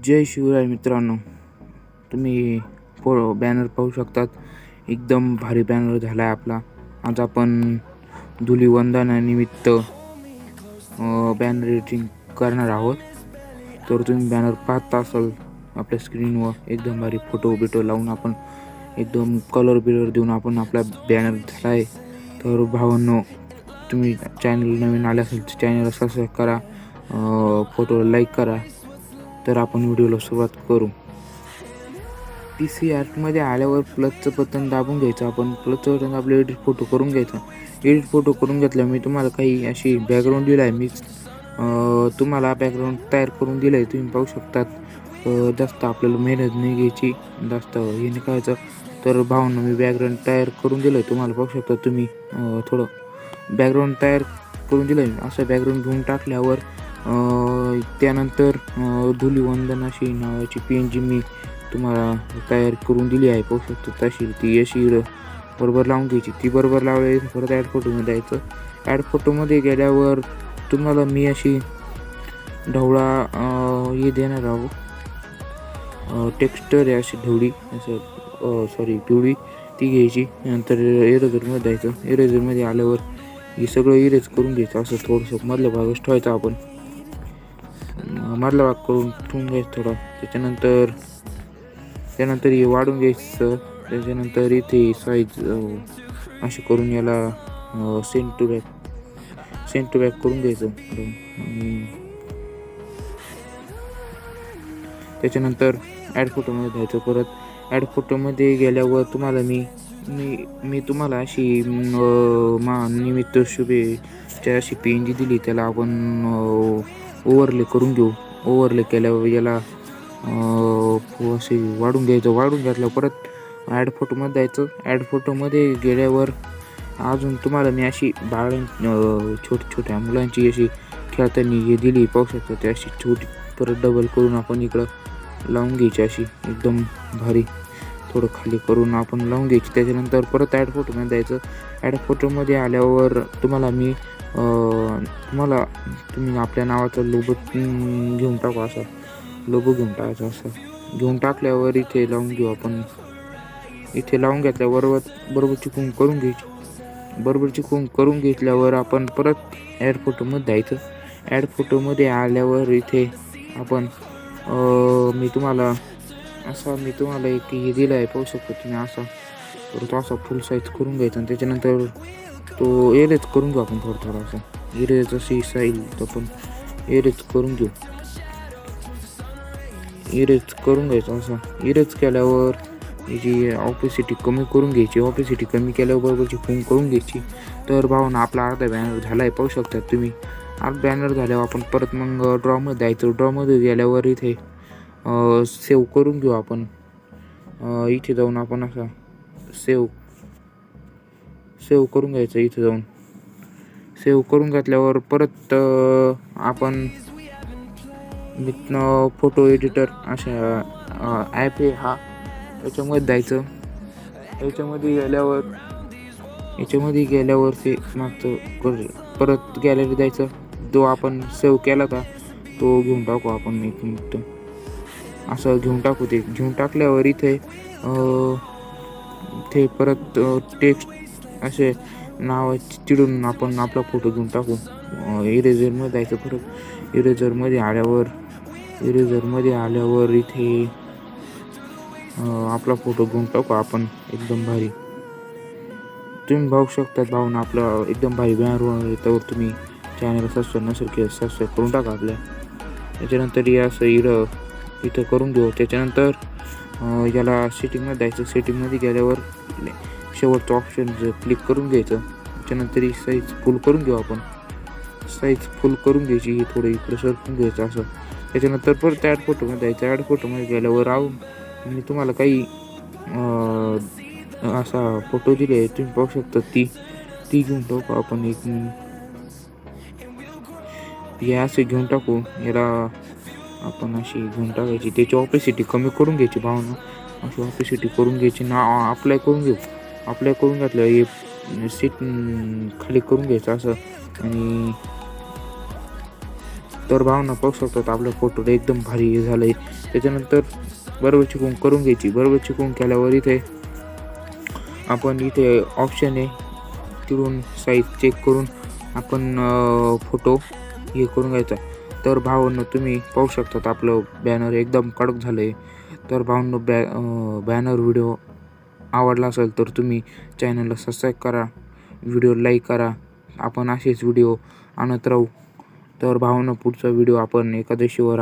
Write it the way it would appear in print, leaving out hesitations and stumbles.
जय शिवराय मित्रांनो, तुम्ही बॅनर पाहू शकतात. एकदम भारी बॅनर झाला आहे आपला. आज आपण धुलिवंदनानिमित्त बॅनर एडिटिंग करणार आहोत. तर तुम्ही बॅनर पाहता असाल आपल्या स्क्रीनवर. एकदम भारी फोटो बिटो लावून आपण एकदम कलर बिलर देऊन आपण आपला बॅनर झाला आहे. तर भावांनो, तुम्ही चॅनल नवीन आले असेल तर चॅनलला सबस्क्राईब करा, फोटोला लाईक करा. तर आपण व्हिडिओला सुरुवात करू. PicsArtमध्ये आल्यावर प्लसचं बटन दाबून घ्यायचं. आपण प्लसचं बटन आपलं एडिट फोटो करून घ्यायचा. एडिट फोटो करून घेतल्यावर मी तुम्हाला काही अशी बॅकग्राऊंड दिला आहे. मी तुम्हाला बॅकग्राऊंड तयार करून दिलं आहे. तुम्ही पाहू शकतात. जास्त आपल्याला मेहनत नाही घ्यायची, जास्त हे नाही करायचं. तर भावांनो, मी बॅकग्राऊंड तयार करून दिलं आहे. तुम्हाला पाहू शकता तुम्ही. थोडं बॅकग्राऊंड तयार करून दिलं आहे. असं बॅकग्राऊंड घेऊन टाकल्यावर त्यानंतर धुलिवंदन अशी नावाची PNG मी तुम्हाला तयार करून दिली आहे. पाहू शकतो तशी ती अशी बरोबर लावून घ्यायची. ती बरोबर लावली परत ॲड फोटोमध्ये जायचं. ॲड फोटोमध्ये गेल्यावर तुम्हाला मी अशी ढवळा हे देणार आहोत. टेक्स्चर आहे अशी ढवळी, असं पिवळी ती घ्यायची. नंतर इरेझरमध्ये जायचं. इरेझरमध्ये आल्यावर हे सगळं इरेज करून घ्यायचं. असं थोडंसं मधल्या भागच ठेवायचा. आपण मधला भाग करून ठेवून घ्यायचं थोडा. त्यानंतर हे वाढून घ्यायचं. त्याच्यानंतर इथे साईज अशी करून याला सेंट टू बॅक करून घ्यायचं. आणि त्याच्यानंतर ॲड फोटोमध्ये जायचं. परत ॲड फोटोमध्ये गेल्यावर तुम्हाला मी तुम्हाला अशी निमित्त शुभेच्छा अशी PNG दिली. त्याला आपण ओव्हरले करून घेऊ. ओव्हरले केल्यावर याला असे वाढून घ्यायचं. वाढून घेतलं परत ॲड फोटोमध्ये जायचं. ॲड फोटोमध्ये गेल्यावर अजून तुम्हाला मी अशी छोट्या मुलांची अशी खेळताना हे दिली. पाहू शकता ते अशी छोटी. परत डबल करून आपण इकडं लावून घ्यायची अशी एकदम भारी. थोडं खाली करून आपण लावून घ्यायची. त्याच्यानंतर परत ॲड फोटोमध्ये जायचं. ॲड फोटोमध्ये आल्यावर तुम्हाला मी तुम्ही आपल्या नावाचा लोगो घेऊन टाकू. असा लोगो घेऊन टाकायचा. असं घेऊन टाकल्यावर इथे लावून घेऊ आपण. इथे लावून घेतल्यावर बरोबर चिकून करून घ्यायची. बरोबर चिकून करून घेतल्यावर आपण परत ॲड फोटोमध्ये जायचं. ॲड फोटोमध्ये आल्यावर इथे आपण मी तुम्हाला एक हे दिलं आहे. पाहू शकतो तुम्ही. असा परत असा फुल साईज करून घ्यायचा. आणि त्याच्यानंतर तो एरेज करून घेऊ आपण थोडा असा. इरेज अशी साईल आपण इरेज करून घेऊ. इरेज करून घ्यायचं. असं इरेज केल्यावर याची ऑपेसिटी कमी करून घ्यायची. ऑपेसिटी कमी केल्यावर बरोबरची फोन करून घ्यायची. तर भावना आपला अर्धा बॅनर झाला आहे. पाहू शकतात तुम्ही. अर्धा बॅनर झाल्यावर आपण परत मग ड्रॉमध्ये जायचं. ड्रॉमध्ये गेल्यावर इथे सेव्ह करून घेऊ आपण. इथे जाऊन आपण असा सेव्ह करून घ्यायचं. इथे जाऊन सेव्ह करून घेतल्यावर परत आपण फोटो एडिटर अशा ॲप आहे हा. याच्यामध्ये जायचं. याच्यामध्ये गेल्यावर ते मागचं परत गॅलरी जायचं. जो आपण सेव्ह केला होता तो घेऊन टाकू आपण. एक मिनिट असं घेऊन टाकू. ते घेऊन टाकल्यावर इथे परत टेक्स्ट असे नावाची चिडून आपण आपला फोटो घेऊन टाकू. इरेझरमध्ये जायचं. परत इरेझरमध्ये आल्यावर इथे आपला फोटो घेऊन टाकू आपण. एकदम भारी तुम्ही बघू शकतात. भावना आपला एकदम भारी बॅनर येतं. तुम्ही चॅनलला सबस्क्राईब करून टाका आपल्या. त्याच्यानंतर या असं इथं करून घेऊ. त्याच्यानंतर याला सेटिंगमध्ये जायचं. सेटिंगमध्ये गेल्यावर शेवटचं ऑप्शन क्लिक करून घ्यायचं. त्याच्यानंतर ही साईज फुल करून घेऊ आपण. साईज फुल करून घ्यायची. ही थोडं इकडं सरकून घ्यायचं असं. त्याच्यानंतर परत ॲड फोटोमध्ये जायचं. ॲड फोटोमध्ये गेल्यावर मी तुम्हाला काही असा फोटो दिले आहे. तुम्ही पाहू शकता. ती घेऊन टाकू आपण. या असे घेऊन टाकू. याला आपण अशी घेऊन टाकायची. त्याची ऑपेसिटी कमी करून घ्यायची. भावना अशी ऑपेसिटी करून घ्यायची. अप्लाय करून घेऊ. अप्लाय करून घातलं हे सीट खाली करून घ्यायचं असं. आणि तर भावना पाहू शकतात आपल्या फोटोला एकदम भारी हे झालं आहे. त्याच्यानंतर बरोबर चिकून करून घ्यायची. बरोबर चिकून केल्यावर इथे आपण इथे ऑप्शन आहे, तिकडून साईज चेक करून आपण फोटो हे करून घ्यायचा. तर भावांनो तुम्ही पाहू शकतात आपलं बॅनर एकदम कडक झालं आहे. तर भावांनो बॅनर व्हिडिओ आवडला असेल तर तुम्ही चॅनलला सबस्क्राईब करा, व्हिडिओ लाईक करा. आपण असेच व्हिडिओ आणत राहू. तर भावांनो पुढचा व्हिडिओ आपण एकादशीवर